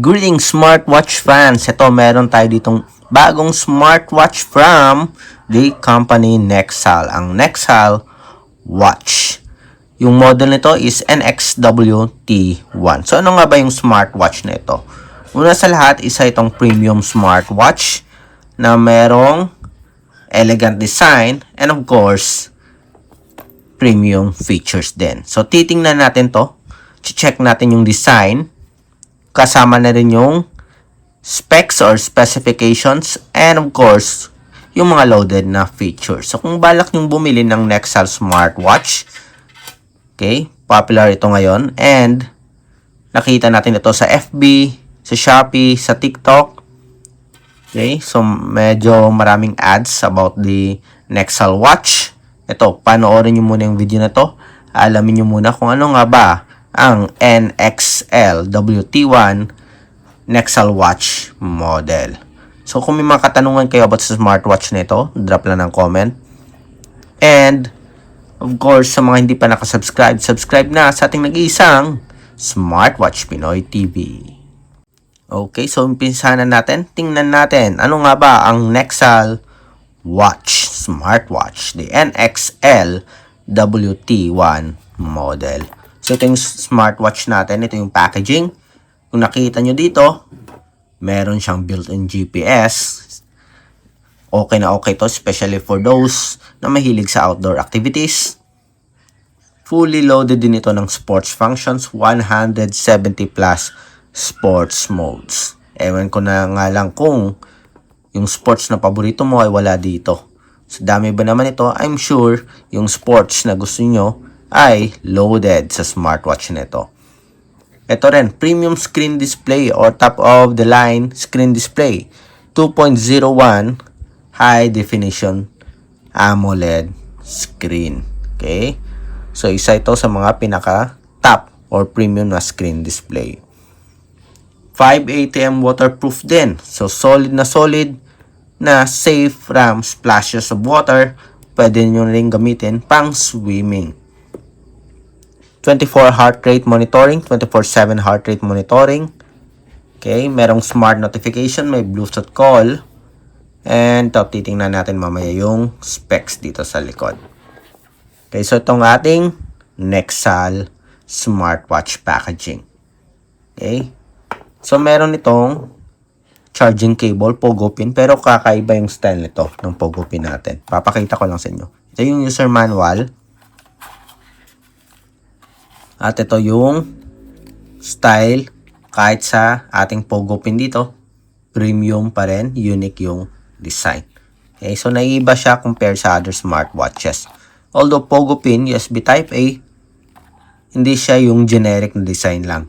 Greetings smartwatch fans! Ito meron tayo ditong bagong smartwatch from the company Nexal. Ang Nexal watch. Yung model nito is NXWT1. So ano nga ba yung smartwatch na ito? Una sa lahat, isa itong premium smartwatch na merong elegant design and of course, premium features din. So titingnan natin to. Check natin yung design. Kasama na rin yung specs or specifications and of course, yung mga loaded na features. So kung balak nyong bumili ng Nexal smartwatch, okay, popular ito ngayon and nakita natin ito sa FB, sa Shopee, sa TikTok. Okay, so medyo maraming ads about the Nexal watch. Ito, panoorin nyo muna yung video na to. Alamin nyo muna kung ano nga ba ang NXL WT1 Nexal watch model. So kung may mga katanungan kayo about sa smartwatch nito, drop lang ng comment. And of course, sa mga hindi pa nakasubscribe, subscribe na sa ating nag-iisang Smartwatch Pinoy TV. Okay, so umpisahan na natin. Tingnan natin, ano nga ba ang Nexal watch, smartwatch, the NXL WT1 model. So ito yung smartwatch natin, ito yung packaging. Kung nakita nyo dito, meron siyang built-in GPS. Okay na okay to, especially for those na mahilig sa outdoor activities. Fully loaded din ito ng sports functions, 170 plus sports modes. Ewan ko na nga lang kung yung sports na paborito mo ay wala dito. So dami ba naman ito? I'm sure yung sports na gusto nyo ay loaded sa smartwatch nito. Ito rin, premium screen display or top of the line screen display. 2.01 high definition AMOLED screen. Okay? So isa ito sa mga pinaka top or premium na screen display. 5 ATM waterproof din. So solid na safe from splashes of water. Pwede nyo rin gamitin pang swimming. 24 heart rate monitoring, 24/7 heart rate monitoring. Okay, merong smart notification, may Bluetooth call. And titingnan natin mamaya yung specs dito sa likod. Okay, so itong ating Nexal smartwatch packaging. Okay. So meron itong charging cable, pogo pin, pero kakaiba yung style nito ng pogo pin natin. Papakita ko lang sa inyo. Ito yung user manual. At ito yung style kahit sa ating pogo pin dito. Premium pa rin, unique yung design. Okay, so naiiba siya compared sa other smartwatches. Although pogo pin, USB type A, hindi siya yung generic na design lang.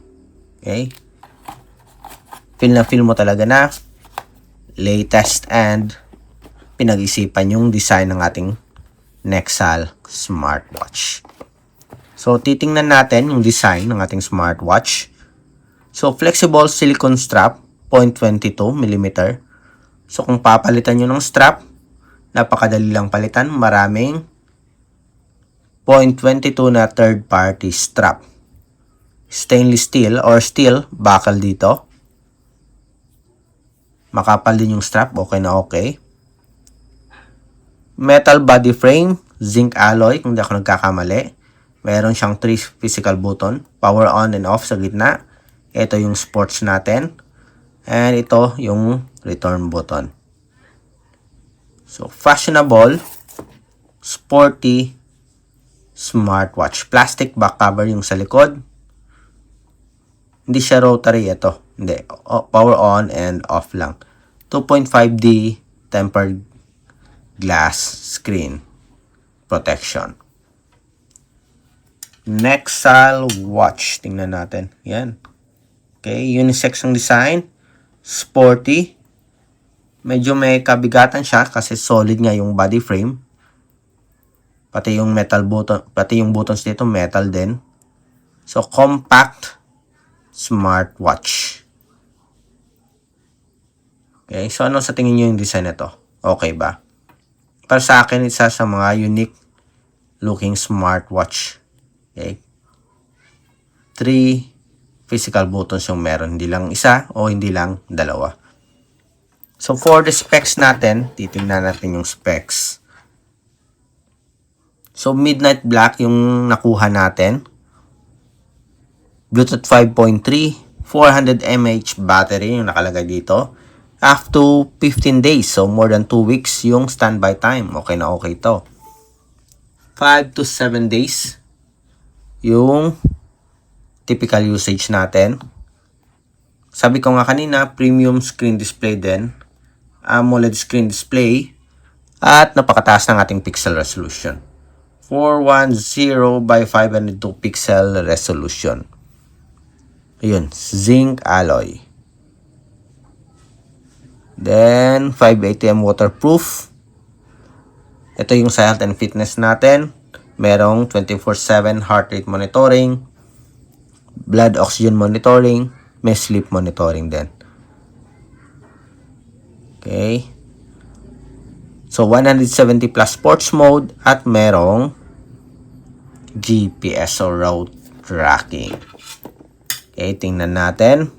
Okay? Feel na feel mo talaga na latest and pinag-isipan yung design ng ating Nexal smartwatch. So, titingnan natin yung design ng ating smartwatch. So, flexible silicone strap, 0.22 mm. So, kung papalitan nyo ng strap, napakadali lang palitan. Maraming 0.22 na third-party strap. Stainless steel or steel buckle dito. Makapal din yung strap, okay na okay. Metal body frame, zinc alloy, kung di ako nagkakamali. Meron siyang 3 physical button, power on and off sa gitna. Ito yung sports natin. And ito yung return button. So, fashionable, sporty, smartwatch. Plastic back cover yung sa likod. Hindi siya rotary ito. Hindi. Power on and off lang. 2.5D tempered glass screen protection. Nexal watch. Tingnan natin. Yan. Okay. Unisex ang design. Sporty. Medyo may kabigatan siya kasi solid nga yung body frame. Pati yung metal button, pati yung buttons dito metal din. So, compact smartwatch. Okay. So, ano sa tingin nyo yung design nito? Okay ba? Para sa akin, isa sa mga unique looking smartwatch. Okay. 3 physical buttons yung meron. Hindi lang isa o hindi lang dalawa. So, for the specs natin, titingnan natin yung specs. So, midnight black yung nakuha natin. Bluetooth 5.3, 400 mAh battery yung nakalagay dito. Up to 15 days, so more than 2 weeks yung standby time. Okay na okay to. 5 to 7 days yung typical usage natin. Sabi ko nga kanina, premium screen display din. AMOLED screen display. At napakataas ng ating pixel resolution. 410 by 502 pixel resolution. Ayun, zinc alloy. Then, 580 waterproof. Ito yung sa health and fitness natin. Merong 24/7 heart rate monitoring, blood oxygen monitoring, may sleep monitoring din. Okay. So, 170 plus sports mode at merong GPS or route tracking. Okay, tingnan natin.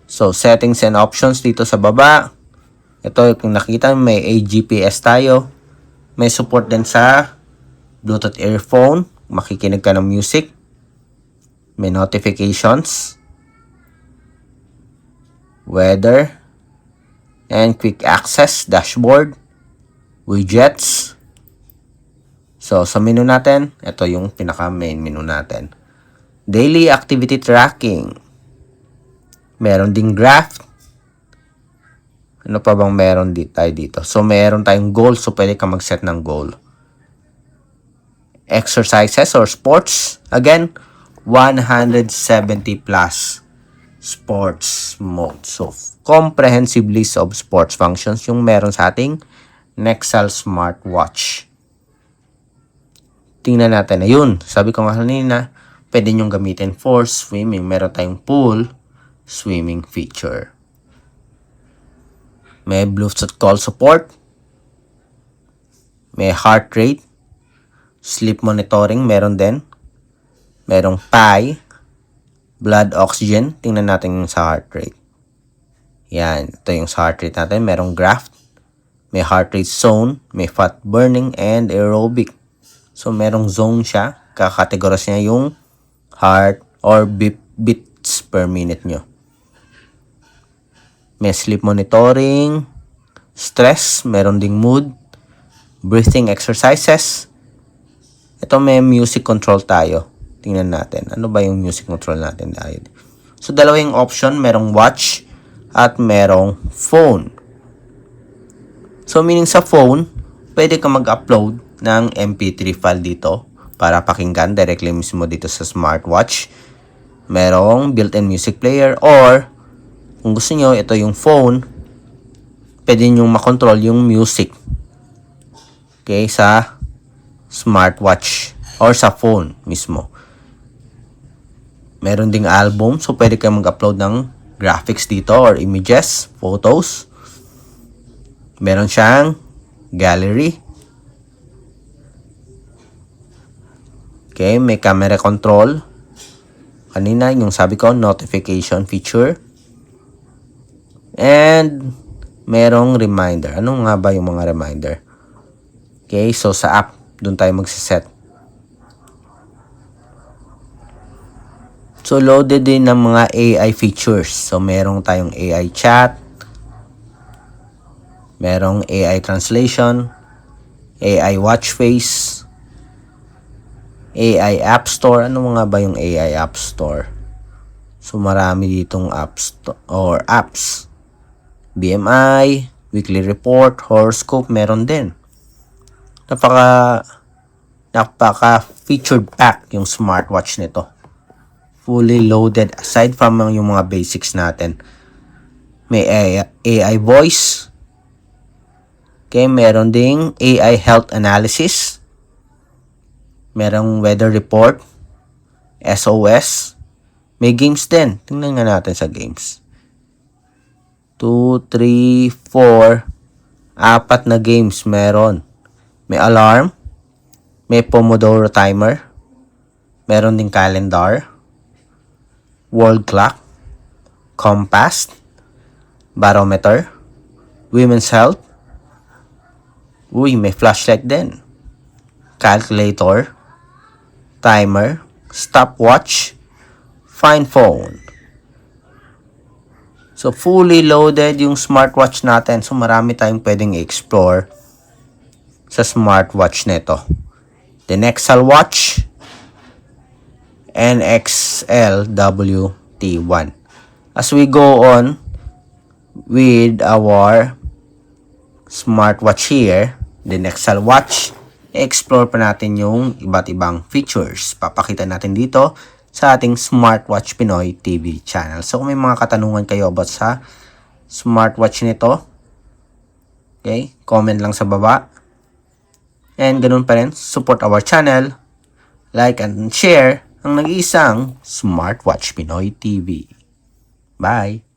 So, settings and options dito sa baba. Ito, kung nakita, may GPS tayo. May support din sa Bluetooth earphone. Makikinig ka ng music. May notifications. Weather. And quick access, dashboard. Widgets. So, sa menu natin, ito yung pinaka-main menu natin. Daily activity tracking. Meron ding graph. Ano pa bang meron tayo dito? So, meron tayong goal. So, pwede ka mag-set ng goal. Exercises or sports. Again, 170 plus sports mode. So, comprehensive list of sports functions yung meron sa ating Nexal smartwatch. Tingnan natin. Ayun, sabi ko nga kanina, pwede nyong gamitin for swimming. Meron tayong pool swimming feature. May Bluetooth call support. May heart rate. Sleep monitoring, meron din. Merong PI. Blood oxygen. Tingnan natin yung sa heart rate. Yan. Ito yung sa heart rate natin. Merong graph. May heart rate zone. May fat burning and aerobic. So, merong zone siya. Kakategoras niya yung heart or beats per minute nyo. May sleep monitoring, stress, meron ding mood, breathing exercises. Ito may music control tayo. Tingnan natin. Ano ba yung music control natin? So, dalawa yung option. Merong watch at merong phone. So, meaning sa phone, pwede ka mag-upload ng MP3 file dito para pakinggan directly mismo dito sa smartwatch. Merong built-in music player or kung gusto nyo, ito yung phone, pwede nyo makontrol yung music. Okay, sa smartwatch or sa phone mismo. Meron ding album, so pwede kayo mag-upload ng graphics dito or images, photos. Meron siyang gallery. Okay, may camera control. Kanina, yung sabi ko, notification feature. And merong reminder. Ano nga ba yung mga reminder? Okay, so sa app, dun tayo magsiset. So, loaded din ng mga AI features. So, merong tayong AI chat. Merong AI translation. AI watch face. AI app store. Ano nga ba yung AI app store? So, marami ditong apps or apps. BMI, weekly report, horoscope, meron din. Napaka featured pack yung smartwatch nito. Fully loaded aside from yung mga basics natin. May AI voice. Okay, meron ding AI health analysis. Merong weather report, SOS. May games din. Tingnan nga natin sa games. 2, 3, 4, 4 na games meron. May alarm, may Pomodoro timer, Meron ding calendar, world clock, compass, barometer, women's health. Uy, may flashlight din. Calculator, timer, stopwatch, find phone. So, fully loaded yung smartwatch natin. So, marami tayong pwedeng i-explore sa smartwatch nito. The Nexal Watch NXLWT1. As we go on with our smartwatch here, the Nexal Watch, explore pa natin yung iba't ibang features. Papakita natin dito sa ating Smartwatch Pinoy TV channel. So, kung may mga katanungan kayo about sa smartwatch nito, okay, comment lang sa baba. And ganun pa rin, support our channel, like and share ang nag-iisang Smartwatch Pinoy TV. Bye!